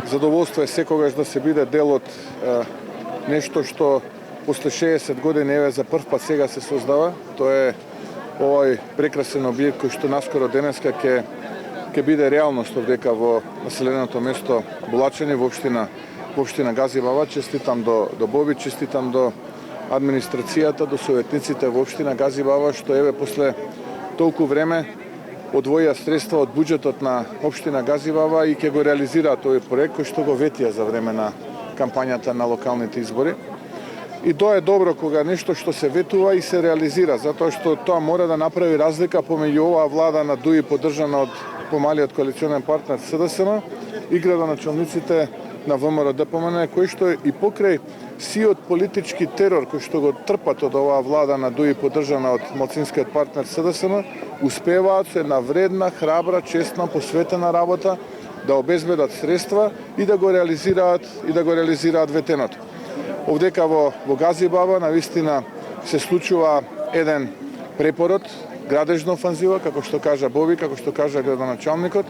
Задоволство е секогаш да се биде дел од нешто што после 60 години еве за прв пат сега се создава. Тоа е овој прекрасен објект кој што наскоро денеска ќе биде реалност овдека во населеното место Булачани во општина Газибава. Честитам до Боби, честитам до администрацијата, до советниците во општина Газибава што еве после толку време одвоја средства од буџетот на општина Газибава и ќе го реализираат овој проект кој што го ветија за време на кампањата на локалните избори. И тоа е добро кога нешто што се ветува и се реализира, затоа што тоа мора да направи разлика помеѓу оваа влада на ДУИ поддржана од помалиот коалиционен партнер СДСМ и градоначалниците на ВМРО ДПМН, кои што и покрај сиот политички терор кој што го трпат од оваа влада на ДУИ поддржана од малцинскиот партнер СДСМ, успеваат со една вредна, храбра, честна, посветена работа да обезбедат средства и да го реализираат ветеното. Овдека во Газибава навистина се случува еден препород, градежна офанзива, како што кажа Боби, како што кажа градоначалникот,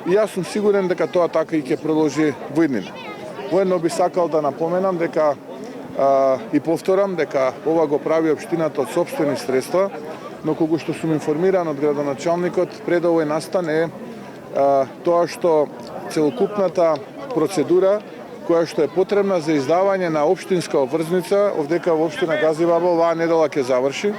и јас сум сигурен дека тоа така и ќе продолжи во иднина. Воедно би сакал да напоменам дека и повторам дека ова го прави општината од сопствени средства, но кога што сум информиран од градоначалникот пред овој настан е тоа што целокупната процедура која што е потребна за издавање на општинска обврзница овдека во општина Газибава оваа недела ќе заврши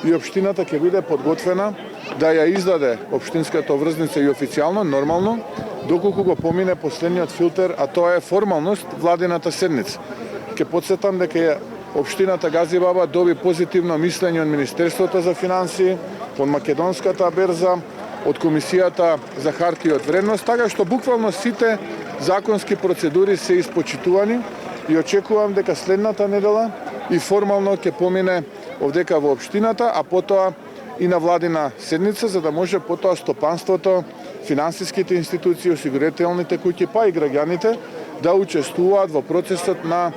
и општината ќе биде подготвена да ја издаде општинската обврзница и официјално, нормално, доколку го помине последниот филтер, а тоа е формалност владината седница. Ќе потсетам дека општината Газибава доби позитивно мислење од Министерството за финансии, од Македонската берза, од Комисијата за хартија од вредност, така што буквално сите законски процедури се испочитувани и очекувам дека следната недела и формално ќе помине овдека во општината, а потоа и на владина седница, за да може потоа стопанството, финансиските институции, осигурителните куќи, па и граѓаните да учествуваат во процесот на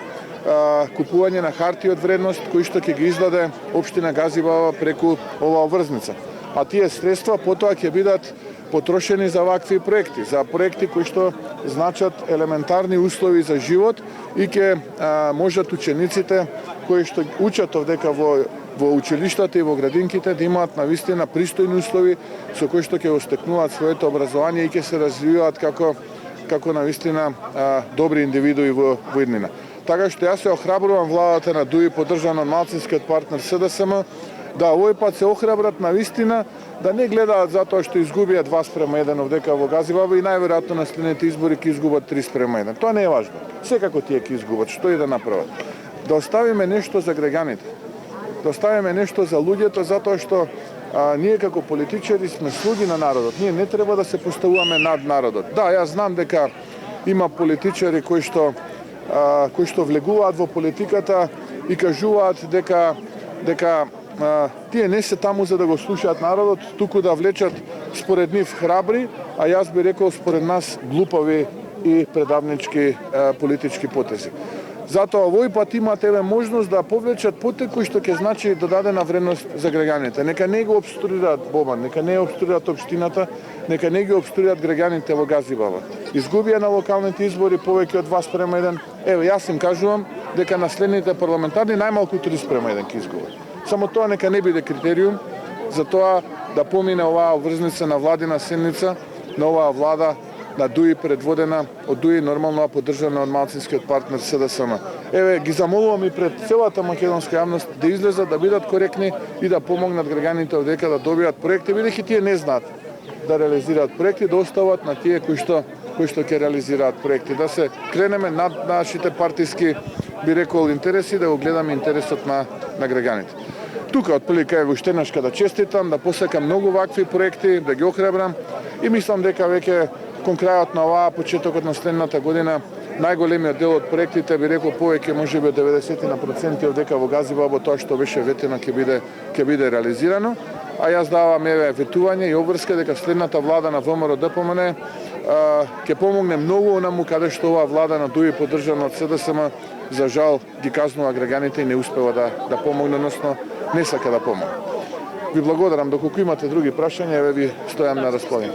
купување на хартија од вредност кои што ќе ги издаде општина Газибава преку оваа обврзница. А тие средства потоа ќе бидат потрошени за вакви проекти, за проекти кои што значат елементарни услови за живот и ќе можат учениците кои што учат овдека во училиштата и во градинките да имаат навистина пристојни услови со кои што ќе остекнуваат своето образование и ќе се развиваат како навистина добри индивидуи во иднина. Така што јас се охрабрувам владата на ДУИ поддржана од малцинскиот партнер СДСМ да овој пат се охрабрат навистина да не гледаат затоа што изгубија 2:1 овдека во Газибава и најверојатно на следните избори ќе изгубат 3:1. Тоа не е важно. Секако тие ќе изгубат, што и да направат. Да оставиме нешто за граѓаните. Да оставиме нешто за луѓето, затоа што ние како политичари сме слуги на народот. Ние не треба да се поставуваме над народот. Да, јас знам дека има политичари кои што влегуваат во политиката и кажуваат дека тие не се таму за да го слушаат народот, туку да влечат според нив храбри, а јас би рекол според нас глупави и предавнички политички потези. Затоа овој пат имате можност да повлечат потек кој што ќе значи додадена вредност за граѓаните. Нека не го обструираат Бобан, нека не обструираат општината, нека не ги обструираат граѓаните во Газибава. Изгубија на локалните избори повеќе од 2:1. Еве, јас им кажувам дека на следните парламентарни најмалку 3:1 ќе изгубат. Само тоа нека не биде критериум за тоа да помине оваа обврзница на владина седница на оваа влада на ДУИ предводена од ДУИ нормално поддржана од малцинскиот партнер СДСМ. Еве ги замолувам и пред целата македонска јавност да излезат, да бидат коректни и да помогнат граѓаните овдека да добијат проекти, бидејќи тие не знаат да реализираат проекти, да остават на тие кои што ќе реализираат проекти. Да се кренеме над нашите партиски, би рекол, интереси, да го гледаме интересот на граѓаните. Тука отприлика е уште еднаш да честитам, да посекам многу вакви проекти, да ги охрабрам и мислам дека веќе кон крајот на оваа почетокот на следната година најголемиот дел од проектите, би рекол повеќе можеби 90% овдека во Газибава тоа што беше ветено ќе биде реализирано. А јас давам ветување и обврска дека следната влада на ВМРО ДПМН ќе помогне многу онаму каде што оваа влада на ДУИ поддржана од СДСМ за жал ги казнува граѓаните и не успева да помогне, односно не сака да помогне. Ви благодарам, доколку имате други прашања, еве ви стојам на располагање.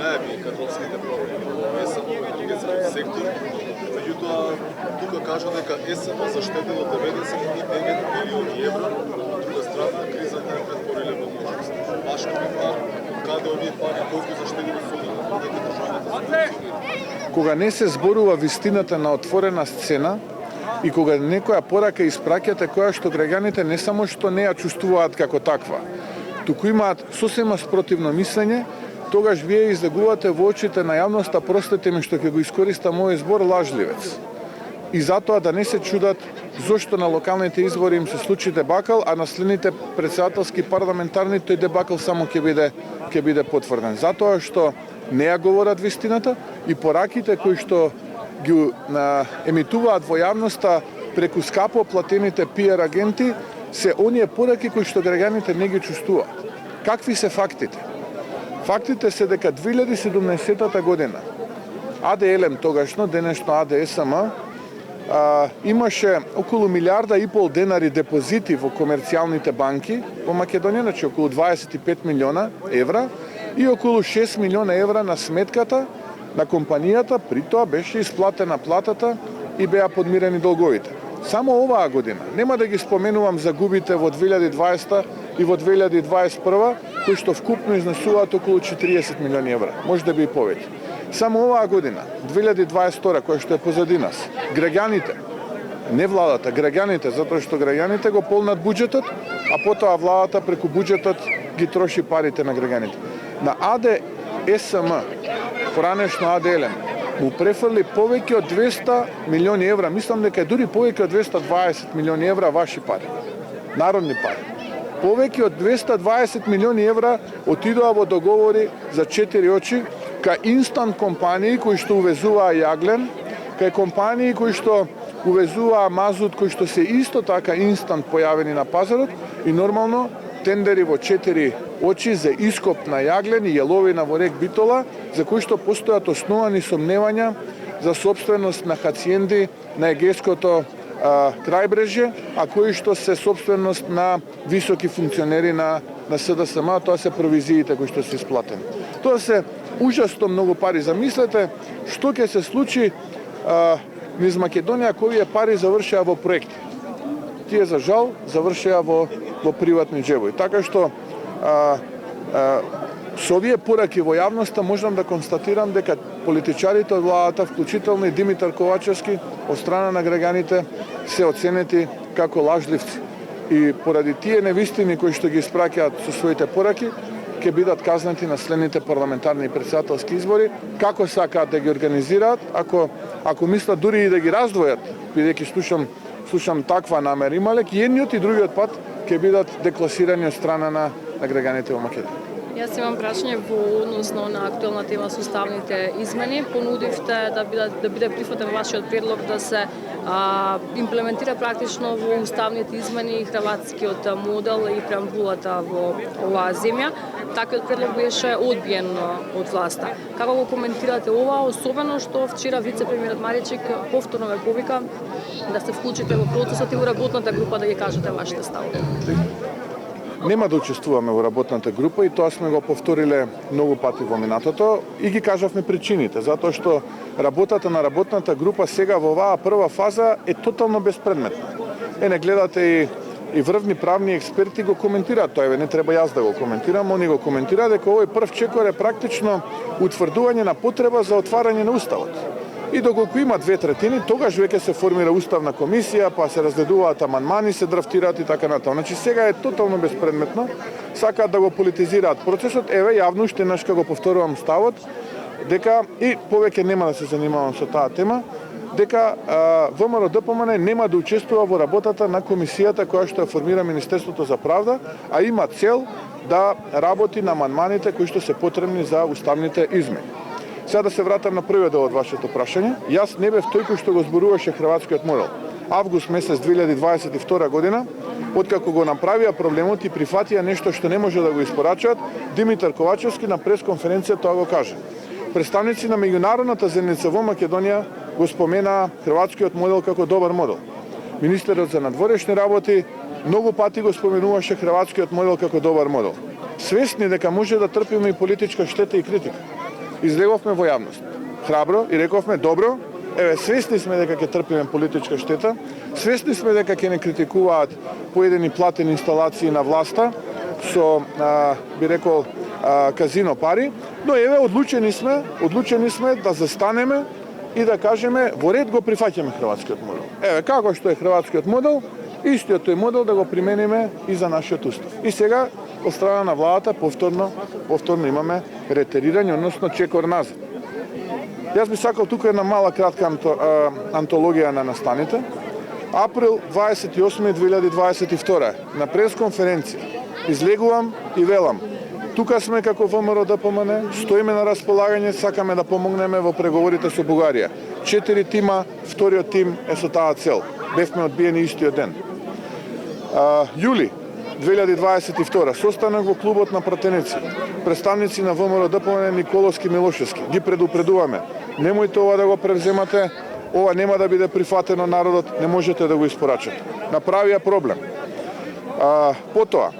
најави кадровските промени во СМ во енергетскиот сектор, меѓутоа тука кажа дека СМ заштедило 99 милиони евра, од друга страна кризата е претворила во можност. Ваш коментар, каде овие пари, колку заштедило со државата? Кога не се зборува вистината на отворена сцена и кога некоја порака испраќате која што граѓаните не само што не ја чувствуваат како таква, туку имаат сосема спротивно мислење, тогаш вие излегувате во очите на јавноста, простете ми што ќе го искористам овој збор, лажливец. И затоа да не се чудат зошто на локалните избори им се случи дебакал, а на следните претседателски парламентарни тој дебакал само ќе биде потврден. Затоа што не ја говорат вистината и пораките кои што ги емитуваат во јавноста преку скапо платените PR агенти се оние пораки кои што граѓаните не ги чувствуваат. Какви се фактите? Фактите се дека 2017 година АД-Елем, тогашно, денешно АД-СМ, имаше околу 1,5 милиарда денари депозити во комерцијалните банки во Македонија, значи околу 25 милиона евра и околу 6 милиона евра на сметката на компанијата, при тоа беше исплатена платата и беа подмирени долговите. Само оваа година, нема да ги споменувам загубите во 2020 и во 2021, кои што вкупно изнесуваат околу 40 милиони евра, може да би и повеќе. Само оваа година, 2022, која што е позади нас, граѓаните, не владата, граѓаните, затоа што граѓаните го полнат буџетот, а потоа владата преку буџетот ги троши парите на граѓаните. На АД-СМ, поранешно АД-Елем, му префрли повеќе од 200 милиони евра, мислам дека е дури повеќе од 220 милиони евра ваши пари, народни пари. Повеќе од 220 милиони евра отидоа во договори за 4 очи кај инстант компании кои што увезуваа јаглен, кај компании кои што увезуваа мазут, кои што се исто така инстант појавени на пазарот и нормално тендери во 4 очи за ископ на јаглен и јеловина во рек Битола, за кои што постојат основани сомневања за собственост на хациенди на егејското крајбрежје, а кои што се собственост на високи функционери на СДСМ, тоа се провизиите кои што се исплатени. Тоа се ужасно многу пари. Замислете што ќе се случи низ Македонија кои пари завршеа во проекти. Тие за жал завршеа во приватни џебови. Така што со овие пораки во јавноста можам да констатирам дека политичарите од владата, вклучително и Димитар Ковачевски, од страна на граѓаните се оценети како лажливци. И поради тие невистини кои што ги испраќаат со своите пораки, ќе бидат казнати на следните парламентарни и претседателски избори, како сакаат да ги организираат, ако мислат дури и да ги раздвојат, бидејќи слушам таква намера имале, и едниот и другиот пат ќе бидат декласирани од страна на граѓаните во Македонија. Јас имам прашање во односно на актуелна тема со уставните измени. Понудивте да биде прифатен вашиот предлог да се имплементира практично во уставните измени хрватскиот модел и преамбулата во оваа земја. Таквиот предлог беше одбиен од власта. Како го коментирате ова, особено што вчера вице-премиерот Маричек повторно ве повика да се вклучите во процесот и во работната група да ги кажете вашите ставови? Нема да учествуваме во работната група и тоа сме го повториле многу пати во минатото и ги кажавме причините, затоа што работата на работната група сега во оваа прва фаза е тотално безпредметна. Не гледате и врвни правни експерти го коментираат тоа, не треба јас да го коментирам, они го коментираат дека овој прв чекор е практично утврдување на потреба за отварање на уставот. И доколку има 2/3, тогаш веќе се формира уставна комисија, па се разгледуваат амандмани, се драфтираат и така натаму. Значи сега е тотално безпредметно, сакаат да го политизираат процесот. Еве јавно уште еднаш го повторувам ставот дека и повеќе нема да се занимавам со таа тема, дека ВМРО-ДПМН нема да учествува во работата на комисијата која што ја формира Министерството за правда, а има цел да работи на амандманите кои што се потребни за уставните измени. Сега да се вратам на првиот дел од вашето прашање. Јас не бев тој кој што го зборуваше хрватскиот модел. Август месец 2022 година, откако го направија проблемот и прифатија нешто што не може да го испорачаат, Димитар Ковачевски на пресконференција тоа го каже. Представници на меѓународната заедница во Македонија го спомена хрватскиот модел како добар модел. Министерот за надворешни работи многу пати го споменуваше хрватскиот модел како добар модел. Свесни дека може да трпиме и политичка штета и критика. излеговме во јавност. Храбро и рековме добро, еве свесни сме дека ќе трпиме политичка штета, свесни сме дека ќе не критикуваат поедини платени инсталации на власта со би рекол казино пари, но еве одлучени сме да застанеме и да кажеме во ред го прифаќаме хрватскиот модел. Еве како што е хрватскиот модел, истиот тој модел да го примениме и за нашиот устав. И сега од страна на владата повторно имаме ретерирање, односно чекор назад. Јас би сакал тука една мала кратка антологија на настаните. Април 28. 2022 на пресконференција излегувам и велам: тука сме како ВМРО ДПМН, стоиме на располагање, сакаме да помогнеме во преговорите со Бугарија. 4 тима, вториот тим е со таа цел. Бевме одбиени истиот ден. Јули 2022 состанок во клубот на пратеници. Представници на ВМРО ДПМН Николовски Милошевски. Ги предупредуваме: немојте ова да го превземате, ова нема да биде прифатено народот, не можете да го испорачате. Направија проблем. Потоа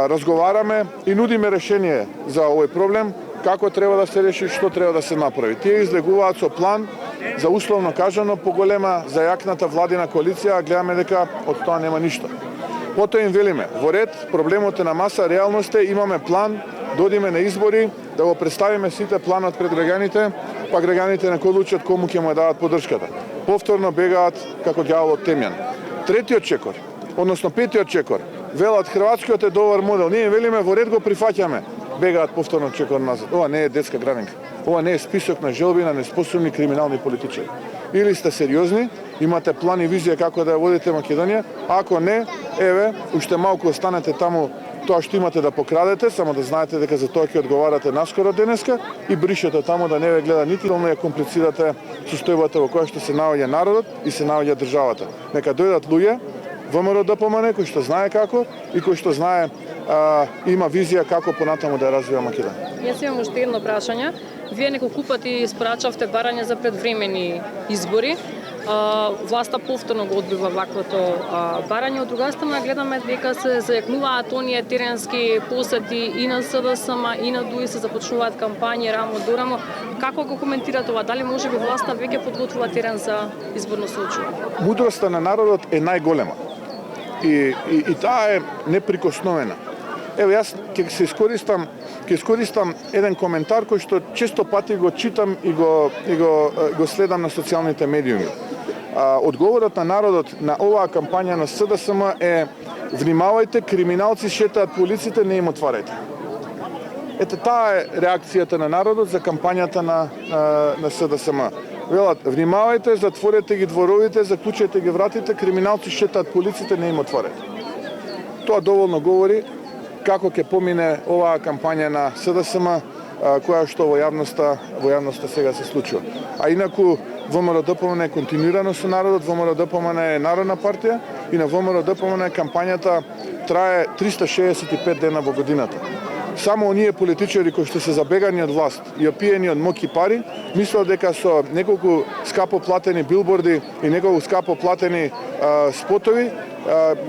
разговараме и нудиме решение за овој проблем, како треба да се реши, што треба да се направи. Тие излегуваат со план за, условно кажано, поголема зајакната владина коалиција, а гледаме дека од тоа нема ништо. Потоа им велиме: во ред, проблемот е на маса, реалност е, имаме план, додиме на избори, да го представиме сите планот пред граѓаните, па граѓаните нека одлучат кому ќе му дадат поддршката. Повторно бегаат како ѓаволот темјан. Третиот чекор, односно петиот чекор, велат хрватскиот е добар модел, ние велиме во ред го прифаќаме, бегаат повторно чекор назад. Ова не е детска градинка. Ова не е список на желби на неспособни криминални политичари. Или сте сериозни, имате план и визија како да ја водите Македонија, ако не, еве, уште малку останете таму, тоа што имате да покрадете, само да знаете дека за тоа ќе одговарате наскоро денеска и бришете таму да не ве гледа нити да ја комплицирате состојбата во која што се наоѓа народот и се наоѓа државата. Нека дојдат луѓе ВМРО ДПМН кој што знае како и кој што знае има визија како понатаму да ја развива Македонија. Јас имам уште едно прашање. Вие неколку пати испрачавте барање за предвремени избори. Власта повторно го одбива ваквото барање. Од друга страна гледаме дека се зајакнуваат оние теренски посети и на СДСМ и на ДУИ, се започнуваат кампањи рамо до рамо. Како го коментирате ова? Дали можеби власта веќе подготвува терен за изборно соочување? Мудроста на народот е најголема. И таа е неприкосновена. Ево, јас ќе искористам еден коментар кој што често пати го читам и го следам на социјалните медиуми. Одговорот на народот на оваа кампања на СДСМ е: внимавајте, криминалци шетаат по улиците, не им отварајте. Ете, таа е реакцијата на народот за кампањата на СДСМ. Велат: внимавајте, затворете ги дворовите, заклучете ги вратите, криминалци шетаат по улиците, не им отварајте. Тоа доволно говори како ќе помине оваа кампања на СДСМ, која што во јавноста сега се случува. А инаку ВМРО ДПМН е континуирано со народот, ВМРО ДПМН е народна партија и на ВМРО ДПМН кампањата трае 365 дена во годината. Само оние политичари кои што се забегани од власт и опиени од моки пари, мислат дека со неколку скапо платени билборди и неколку скапо платени спотови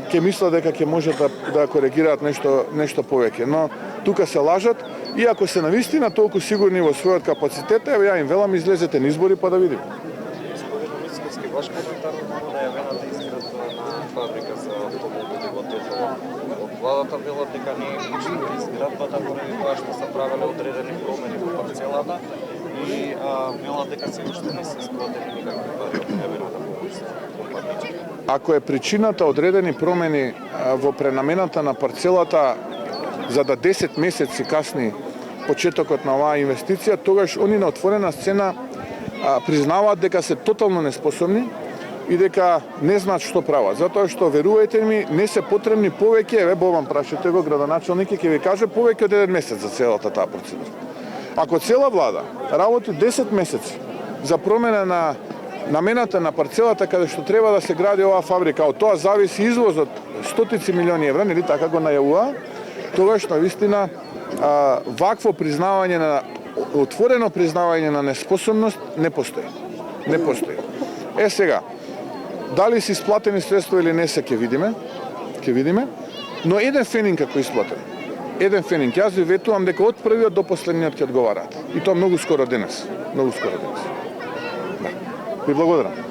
ќе мислат дека ќе можат да коригираат нешто повеќе. Но тука се лажат и ако се навистина толку сигурни во својот капацитет, еве ја им велам, излезете на избори па да видиме. Господин Мицкоски, ваш коментар на најавената изградба на фабрика за автомобили во Тетово. Од владата велат дека не е почната изградбата поради тоа што се правеле одредени промени во парцелата и велат дека се уште не се исплатени никакви пари од неверната компанија. Ако е причината одредени промени во пренамената на парцелата за да 10 месеци касни почетокот на оваа инвестиција, тогаш они на отворена сцена признаваат дека се тотално неспособни и дека не знаат што прават. Затоа што, верувајте ми, не се потребни повеќе, еве Бобан, прашете го, градоначелникот ќе ви каже, повеќе од 1 месец за целата таа процедура. Ако цела влада работи 10 месеци за промена на намената на парцелата каде што треба да се гради оваа фабрика, од тоа зависи извозот стотици милиони евра, нели така го најавува, тогаш навистина вакво признавање на отворено признавање на неспособност не постои. Не постои. Сега, дали се исплатени средства или не се ќе видиме, но еден фенинг како исплатен. еден фенинг. Јас ви ветувам дека од првиот до последниот ќе одговараат. И тоа многу скоро денес. Многу скоро денес. Да. Ви благодарам.